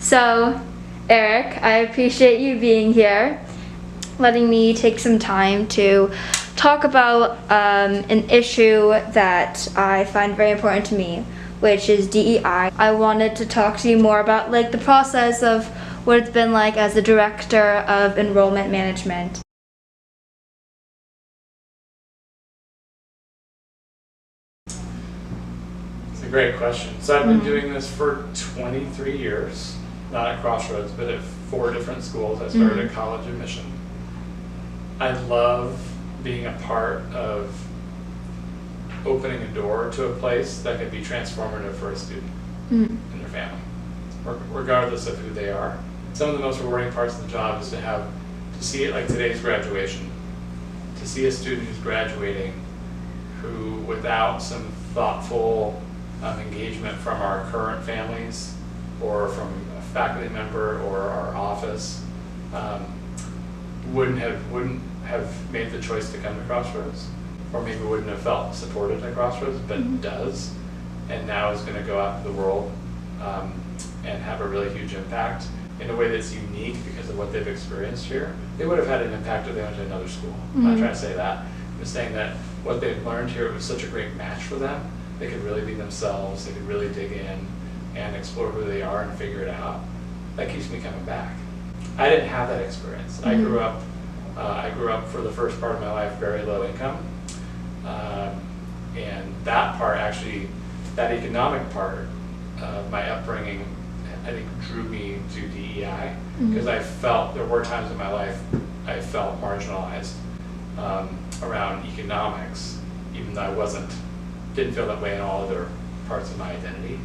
So, Eric, I appreciate you being here, letting me take some time to talk about an issue that I find very important to me, which is DEI. I wanted to talk to you more about the process of what it's been like as the director of enrollment management. It's a great question. So I've been doing this for 23 years, not at Crossroads, but at 4 different schools. I started at college admission. I love being a part of opening a door to a place that could be transformative for a student and their family, regardless of who they are. Some of the most rewarding parts of the job is to see it like today's graduation, to see a student who's graduating who, without some thoughtful engagement from our current families or from a faculty member or our office, wouldn't have made the choice to come to Crossroads, or maybe wouldn't have felt supported at Crossroads, but does, and now is going to go out to the world and have a really huge impact in a way that's unique because of what they've experienced here. They would have had an impact if they went to another school. I'm not trying to say that. I'm just saying that what they've learned here was such a great match for them. They could really be themselves. They could really dig in and explore who they are and figure it out. That keeps me coming back. I didn't have that experience. I grew up for the first part of my life very low income, and that part actually, that economic part of my upbringing, I think drew me to DEI because I felt there were times in my life I felt marginalized around economics, even though I didn't feel that way in all other parts of my identity.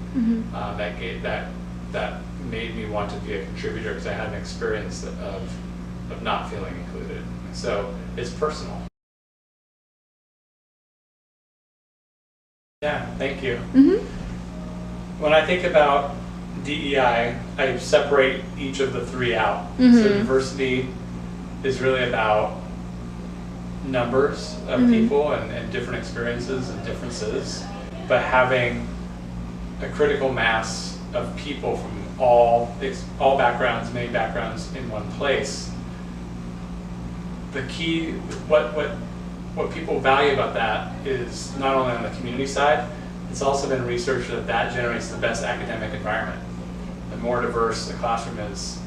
That made me want to be a contributor because I had an experience of not feeling included. So it's personal. Yeah, thank you. When I think about DEI, I separate each of the 3 out. So diversity is really about numbers of people and different experiences and differences, but having a critical mass of people from all backgrounds, many backgrounds in one place. The key, what people value about that is not only on the community side, it's also been researched that generates the best academic environment. The more diverse the classroom is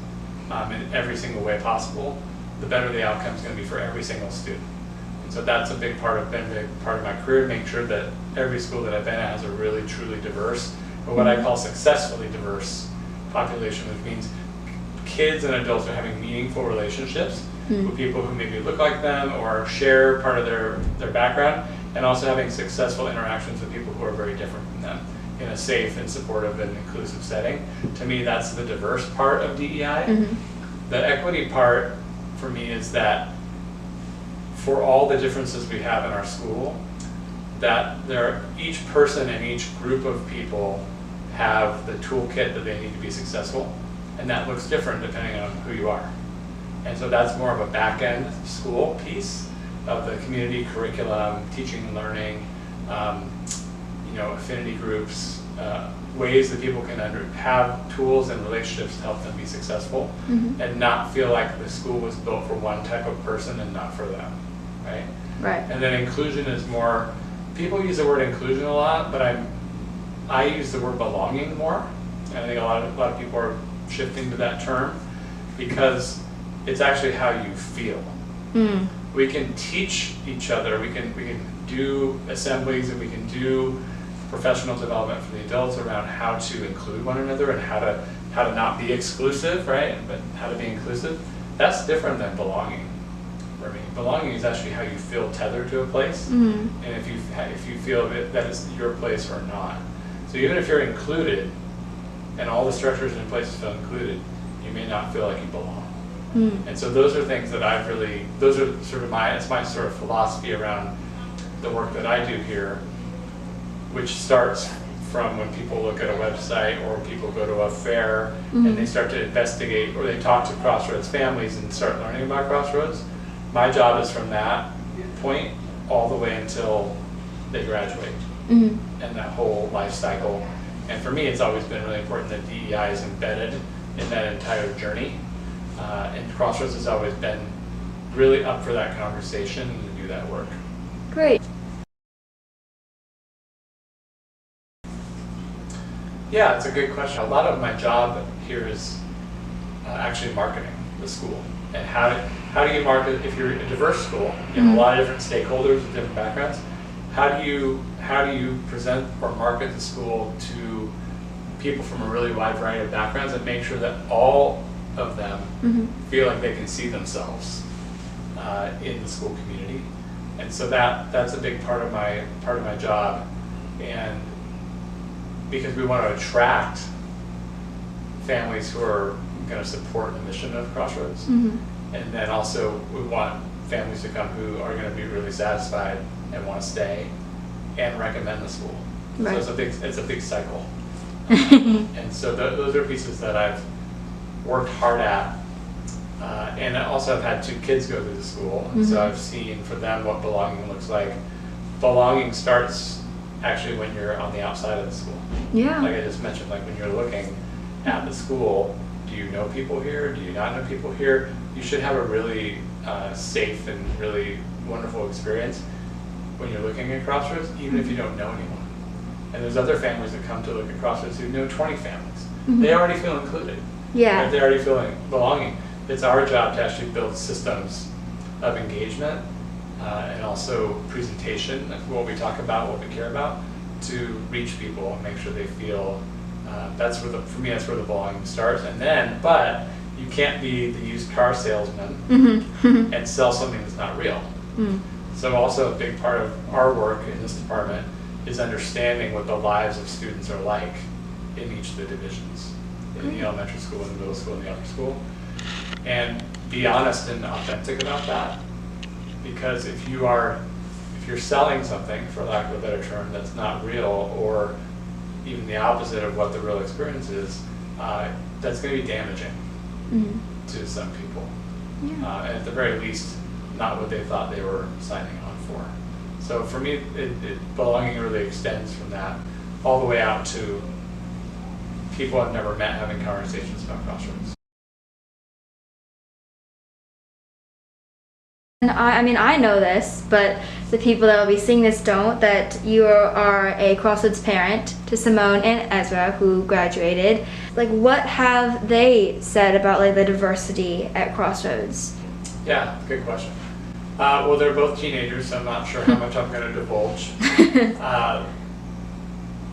in every single way possible, the better the outcome is going to be for every single student. And so that's been a big part of my career, making sure that every school that I've been at has a really truly diverse, or what I call successfully diverse population, which means kids and adults are having meaningful relationships with people who maybe look like them or share part of their background, and also having successful interactions with people who are very different from them in a safe and supportive and inclusive setting. To me, that's the diverse part of DEI. The equity part for me is that for all the differences we have in our school, that each person and each group of people have the toolkit that they need to be successful, and that looks different depending on who you are. And so that's more of a back-end school piece of the community curriculum, teaching and learning, affinity groups, ways that people can have tools and relationships to help them be successful and not feel like the school was built for one type of person and not for them, right? Right. And then inclusion is more, people use the word inclusion a lot, but I use the word belonging more. And I think a lot of people are shifting to that term because it's actually how you feel. We can teach each other, we can do assemblies and we can do professional development for the adults around how to include one another and how to not be exclusive, right? But how to be inclusive. That's different than belonging for me. Belonging is actually how you feel tethered to a place, and if you feel that it's your place or not. So even if you're included and all the structures in place feel included, you may not feel like you belong. And so those are things that those are sort of it's my sort of philosophy around the work that I do here, which starts from when people look at a website or people go to a fair and they start to investigate or they talk to Crossroads families and start learning about Crossroads. My job is from that point all the way until they graduate and that whole life cycle And for me, it's always been really important that DEI is embedded in that entire journey. And Crossroads has always been really up for that conversation and to do that work. Great. Yeah, it's a good question. A lot of my job here is actually marketing the school. And how do you market, if you're a diverse school, you have a lot of different stakeholders with different backgrounds, how do you present or market the school to people from a really wide variety of backgrounds and make sure that all of them feel like they can see themselves in the school community? And so that's a big part of my job. And because we want to attract families who are going to support the mission of Crossroads, and then also we want families to come who are going to be really satisfied and want to stay and recommend the school. Right. So it's a big cycle. And so those are pieces that I've worked hard at. And I also have had 2 kids go through the school, and so I've seen for them what belonging looks like. Belonging starts actually when you're on the outside of the school. Yeah. Like I just mentioned, like when you're looking at the school, do you know people here? Do you not know people here? You should have a really safe and really wonderful experience when you're looking at Crossroads, even if you don't know anyone. And there's other families that come to look at Crossroads who know 20 families. They already feel included. Yeah. Right? They already feel belonging. It's our job to actually build systems of engagement and also presentation, what we talk about, what we care about, to reach people and make sure they feel for me, that's where the belonging starts. And then, but you can't be the used car salesman and sell something that's not real. So also a big part of our work in this department is understanding what the lives of students are like in each of the divisions, in the elementary school, in the middle school, and the upper school. And be honest and authentic about that. Because if you're selling something, for lack of a better term, that's not real, or even the opposite of what the real experience is, that's going to be damaging to some people. Yeah. And at the very least, not what they thought they were signing on for. So for me, belonging really extends from that all the way out to people I've never met having conversations about Crossroads. And I know this, but the people that will be seeing this don't, that you are a Crossroads parent to Simone and Ezra, who graduated. Like, what have they said about like the diversity at Crossroads? Yeah, good question. Well, they're both teenagers, so I'm not sure how much I'm going to divulge.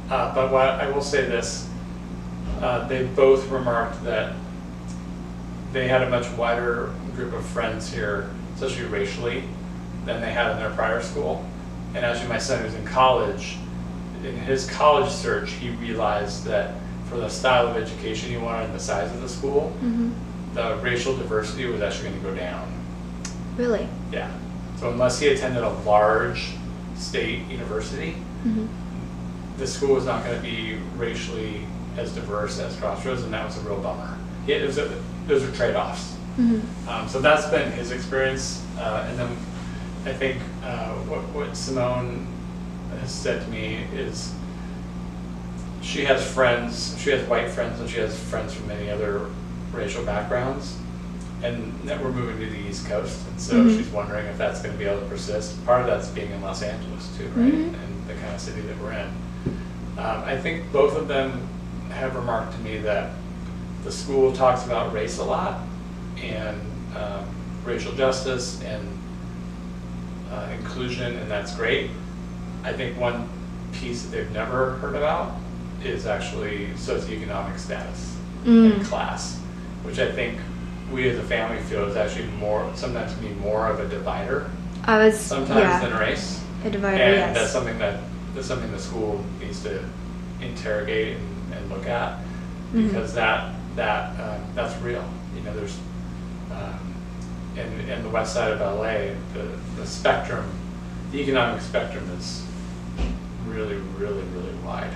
But what I will say this, they both remarked that they had a much wider group of friends here, especially racially, than they had in their prior school. And actually my son who's in college, in his college search, he realized that for the style of education he wanted and the size of the school, the racial diversity was actually going to go down. Really? Yeah. So unless he attended a large state university, the school was not going to be racially as diverse as Crossroads, and that was a real bummer. Those are trade-offs. So that's been his experience. And then I think what Simone has said to me is she has white friends, and she has friends from many other racial backgrounds. And that we're moving to the East Coast, and so she's wondering if that's going to be able to persist. Part of that's being in Los Angeles too, right? And the kind of city that we're in. I think both of them have remarked to me that the school talks about race a lot, and racial justice and inclusion, and that's great. I think one piece that they've never heard about is actually socioeconomic status and class, which I think we as a family feel is actually sometimes can be more of a divider sometimes than race. A divider, and yes. that's something the school needs to interrogate and look at, because that's real. You know, there's in the west side of LA, the spectrum, the economic spectrum is really, really, really wide.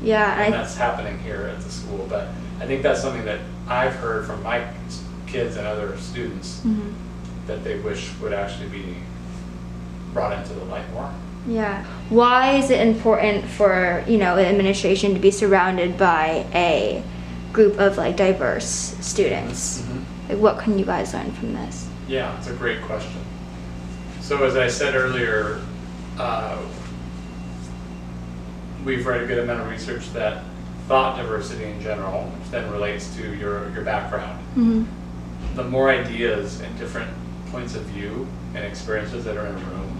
Yeah, and that's happening here at the school. But I think that's something that I've heard from my kids and other students that they wish would actually be brought into the light more. Yeah. Why is it important for, an administration to be surrounded by a group of like diverse students? Mm-hmm. Like, what can you guys learn from this? Yeah, it's a great question. So as I said earlier, we've read a good amount of research that thought diversity in general, which then relates to your background. Mm-hmm. The more ideas and different points of view and experiences that are in a room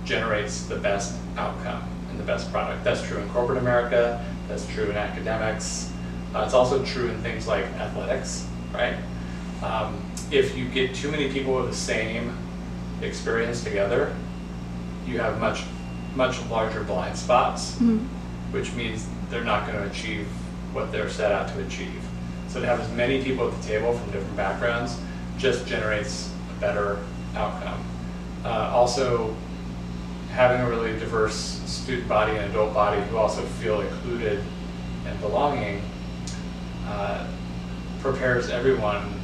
generates the best outcome and the best product. That's true in corporate America, that's true in academics. It's also true in things like athletics, right? If you get too many people with the same experience together, you have much larger blind spots, Mm-hmm. which means they're not going to achieve what they're set out to achieve. So to have as many people at the table from different backgrounds just generates a better outcome. Also, having a really diverse student body and adult body who also feel included and belonging prepares everyone.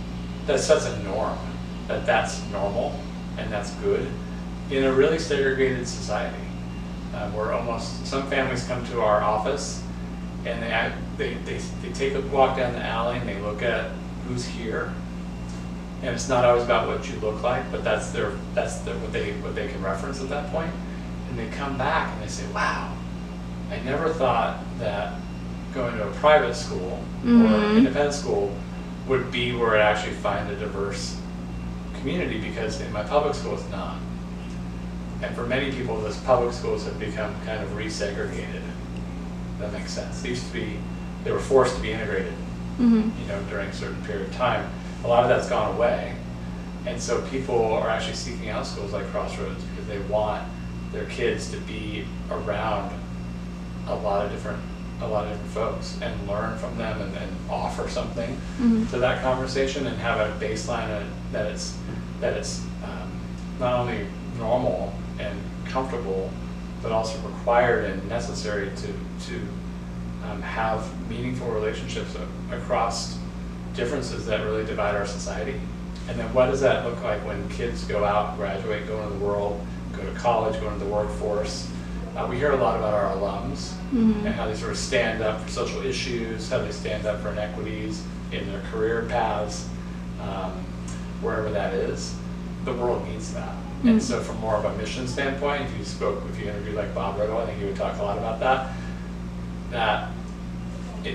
That sets a norm, that's normal and that's good in a really segregated society. Where some families come to our office and they take a walk down the alley and they look at who's here, and it's not always about what you look like, but that's what they can reference at that point. And they come back and they say, "Wow, I never thought that going to a private school Mm-hmm. or independent school would be where I actually find a diverse community, because in my public school it's not." And for many people, those public schools have become kind of resegregated. That makes sense. They were forced to be integrated, Mm-hmm. during a certain period of time. A lot of that's gone away. And so people are actually seeking out schools like Crossroads because they want their kids to be around a lot of different folks and learn from them and offer something Mm-hmm. to that conversation, and have a baseline that it's not only normal and comfortable, but also required and necessary to have meaningful relationships across differences that really divide our society. And then what does that look like when kids go out, graduate, go into the world, go to college, go into the workforce? We hear a lot about our alums Mm-hmm. and how they sort of stand up for social issues, how they stand up for inequities in their career paths, wherever that is. The world needs that. Mm-hmm. And so from more of a mission standpoint, if you interviewed like Barber, I think he would talk a lot about that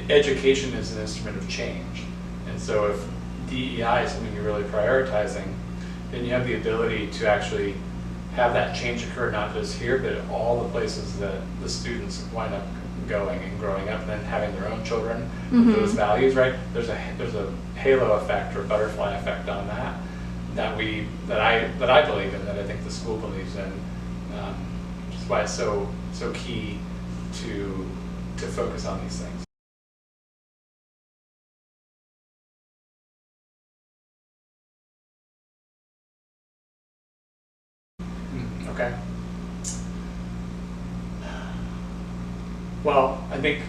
education is an instrument of change. And so if DEI is something you're really prioritizing, then you have the ability to actually have that change occur, not just here, but at all the places that the students wind up going and growing up, and then having their own children Mm-hmm. with those values, right? There's a halo effect or butterfly effect on that I believe in, that I think the school believes in. Which is why it's so key to focus on these things. Okay. Well, I think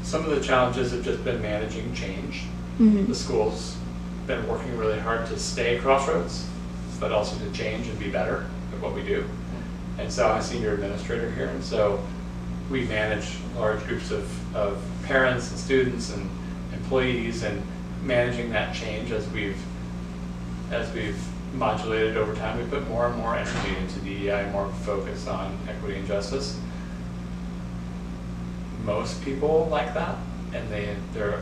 some of the challenges have just been managing change. Mm-hmm. The school's been working really hard to stay Crossroads, but also to change and be better at what we do. And so I'm a senior administrator here, and so we manage large groups of parents and students and employees, and managing that change as we've modulated over time. We put more and more energy into DEI, more focus on equity and justice. Most people like that, and they're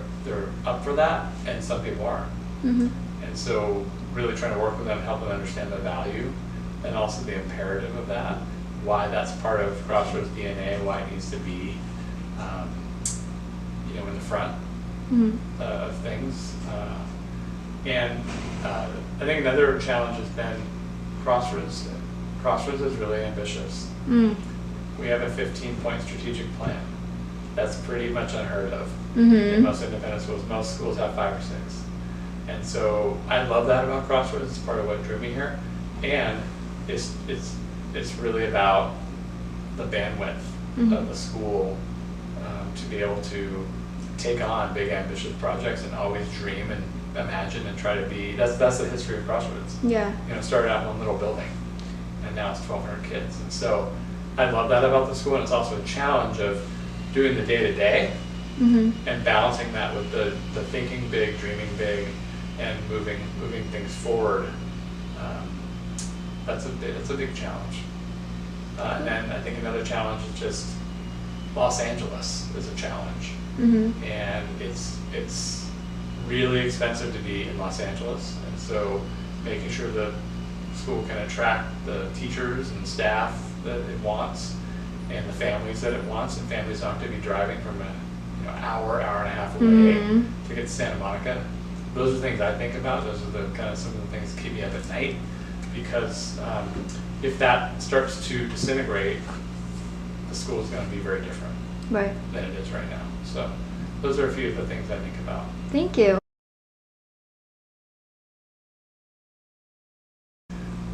up for that, and some people aren't. Mm-hmm. And so really trying to work with them, help them understand the value and also the imperative of that, why that's part of Crossroads DNA, why it needs to be in the front Mm-hmm. of things. And I think another challenge has been Crossroads. Crossroads is really ambitious. Mm. We have a 15-point strategic plan. That's pretty much unheard of Mm-hmm. in most independent schools. Most schools have 5 or 6. And so I love that about Crossroads. It's part of what drew me here. And it's really about the bandwidth Mm-hmm. of the school to be able to take on big ambitious projects and always dream and imagine and try to be. That's the history of Crossroads. Yeah. Started out in one little building. and now it's 1,200 kids. And so I love that about the school, and it's also a challenge of doing the day-to-day and balancing that with the thinking big, dreaming big, and moving things forward. That's a big challenge. And then I think another challenge is just Los Angeles is a challenge, and it's really expensive to be in Los Angeles, and so making sure the school can attract the teachers and staff that it wants, and the families that it wants, and families don't have to be driving from an hour and a half away to get to Santa Monica. Those are things I think about. Those are the kind of some of the things that keep me up at night, because if that starts to disintegrate, the school is going to be very different than it is right now. So those are a few of the things I think about. Thank you.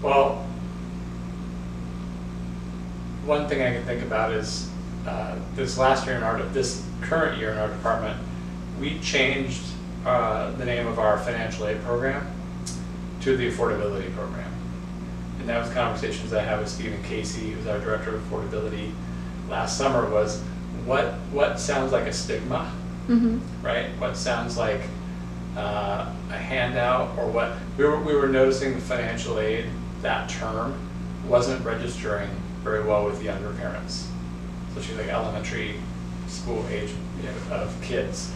Well, one thing I can think about is this current year in our department, we changed the name of our financial aid program to the affordability program. And that was conversations I had with Stephen Casey, who's our director of affordability last summer, was what sounds like a stigma, right? What sounds like a handout, or what we were noticing the financial aid, that term wasn't registering very well with younger parents, especially like elementary school age of kids.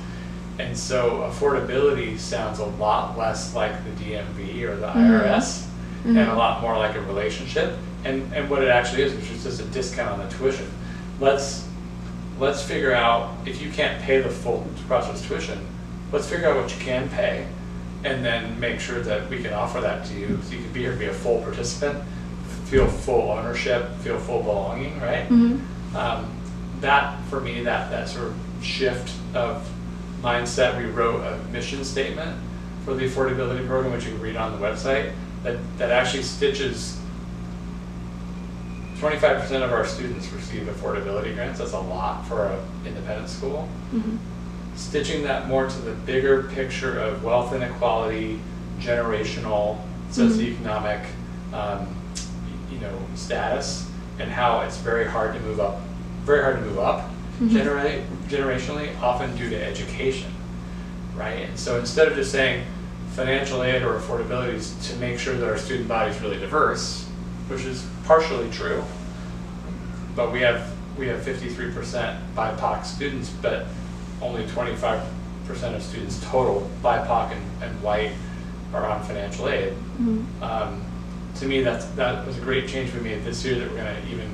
And so affordability sounds a lot less like the DMV or the IRS, and a lot more like a relationship. And what it actually is, which is just a discount on the tuition. Let's figure out, if you can't pay the full Crossroads tuition, let's figure out what you can pay, and then make sure that we can offer that to you, so you can be here, be a full participant, feel full ownership, feel full belonging, right? That, for me, that sort of shift of mindset, we wrote a mission statement for the affordability program, which you can read on the website, that actually stitches 25% of our students receive affordability grants. That's a lot for an independent school. Stitching that more to the bigger picture of wealth inequality, generational, socioeconomic, status, and how it's very hard to move up generationally, often due to education, right? And so instead of just saying financial aid or affordability is to make sure that our student body is really diverse, which is partially true, but we have 53% BIPOC students, but only 25% of students total, BIPOC and white, are on financial aid. To me, that was a great change we made this year that we're going to even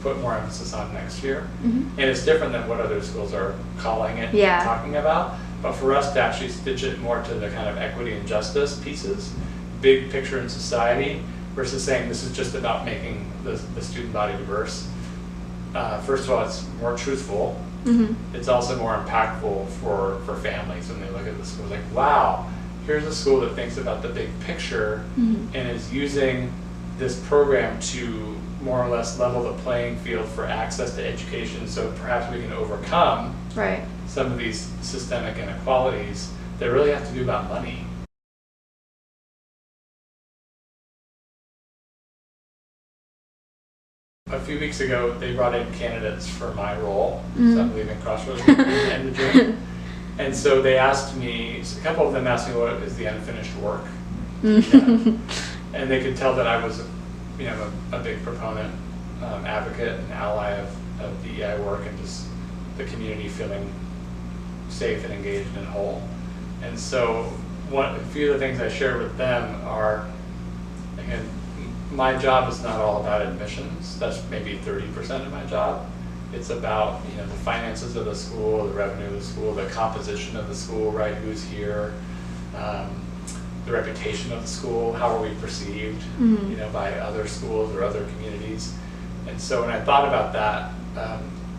put more emphasis on next year. And it's different than what other schools are calling it, talking about. But for us to actually stitch it more to the kind of equity and justice pieces, big picture in society, versus saying this is just about making the student body diverse. First of all, it's more truthful. It's also more impactful for families when they look at the school. Like, wow, here's a school that thinks about the big picture and is using this program to more or less level the playing field for access to education, so perhaps we can overcome some of these systemic inequalities that really have to do about money. A few weeks ago, they brought in candidates for my role, so I'm leaving Crossroads at the end of June. And so they asked me, a couple of them asked me what is the unfinished work. And they could tell that I was a big proponent, advocate, and ally of DEI work, and just the community feeling safe and engaged and whole. And so a few of the things I shared with them are, again, my job is not all about admissions. That's maybe 30% of my job. It's about the finances of the school, the revenue of the school, the composition of the school, right? Who's here, the reputation of the school, how are we perceived, by other schools or other communities. And so when I thought about that,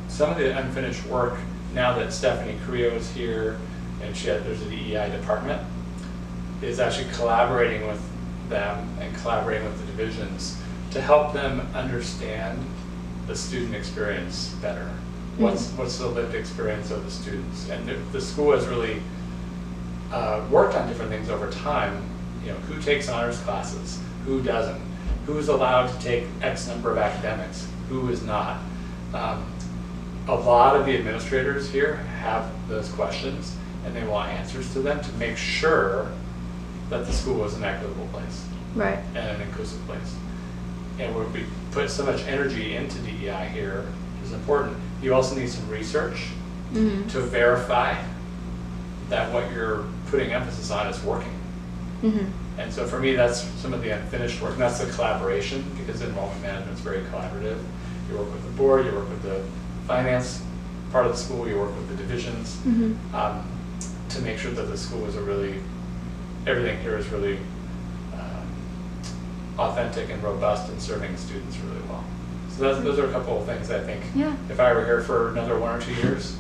some of the unfinished work, now that Stephanie Carrillo is here and there's a DEI department, is actually collaborating with them and collaborating with the divisions to help them understand the student experience better. What's the lived experience of the students? And the school has really worked on different things over time. Who takes honors classes? Who doesn't? who is allowed to take X number of academics, who is not. A lot of the administrators here have those questions, and they want answers to them to make sure that the school is an equitable place Right. and an inclusive place. And where we put so much energy into DEI here is important. You also need some research to verify that what you're putting emphasis on is working. And so for me, that's some of the unfinished work, and that's the collaboration, because enrollment management is very collaborative. You work with the board, you work with the finance part of the school, you work with the divisions to make sure that the school is everything here is really authentic and robust and serving students really well. So those are a couple of things I think. Yeah. If I were here for another 1 or 2 years,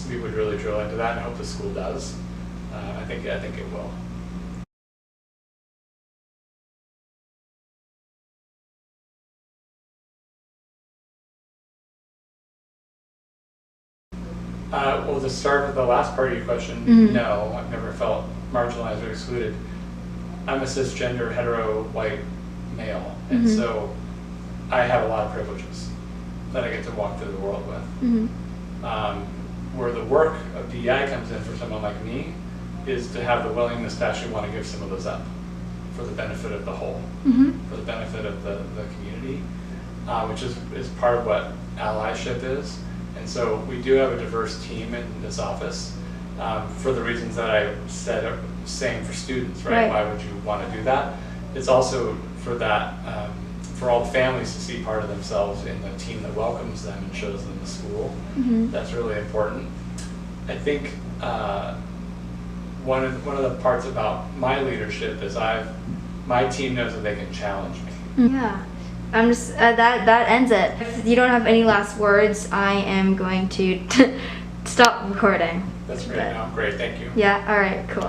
we would really drill into that, and I hope the school does. I think it will. Well, to start with the last part of your question, no, I've never felt marginalized or excluded. I'm a cisgender, hetero, white male, and so I have a lot of privileges that I get to walk through the world with. Where the work of DEI comes in for someone like me is to have the willingness to actually want to give some of those up for the benefit of the whole, for the benefit of the community, which is part of what allyship is. And so we do have a diverse team in this office for the reasons that I said, same for students, right? Why would you want to do that? It's also for that, for all the families to see part of themselves in the team that welcomes them and shows them the school. That's really important. I think one of the parts about my leadership is my team knows that they can challenge me. Yeah. I'm just, that ends it. If you don't have any last words, I am going to stop recording. That's great. No, great. Thank you. Yeah, all right, cool.